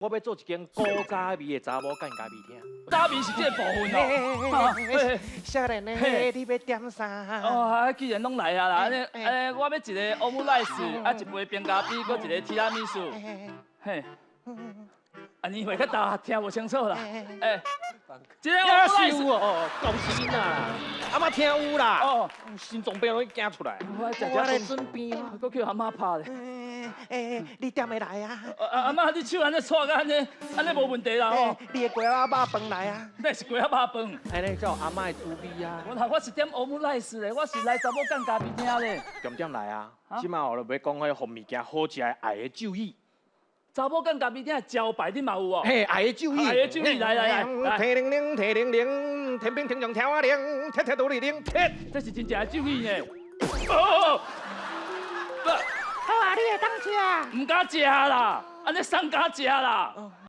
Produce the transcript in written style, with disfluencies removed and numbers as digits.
我要做一间古早味的查某干家己听。早味是这个部分哦。少年的，你要点啥？哦，既然拢来啊啦，我要一个欧姆赖斯，一杯冰咖啡，搁一个提拉米苏。嘿，你话较大，听无清楚啦。这个欧姆赖斯哦，恭喜你啦！阿妈听有啦。哦，心脏病拢惊出来。我来准备啊。搁叫阿妈拍咧。你点会来啊？阿妈，你手安尼搓甲安尼无问题啦吼。你的鸡仔肉饭来啊？那是鸡仔肉饭。安尼叫阿妈的滋味啊。我是点欧姆赖斯的，我是来查某干咖啡厅咧。重点来啊！即马我就要讲迄红物件好食的爱的酒意。查某干咖啡厅的招牌你嘛有哦？嘿，爱的酒意，爱的酒意，来。提铃铃，提铃铃，天兵天将跳啊铃，踢踢倒里铃，踢。这是真正的酒意呢。哦。好啊，你会当食？唔敢食啦，安尼送敢食啦。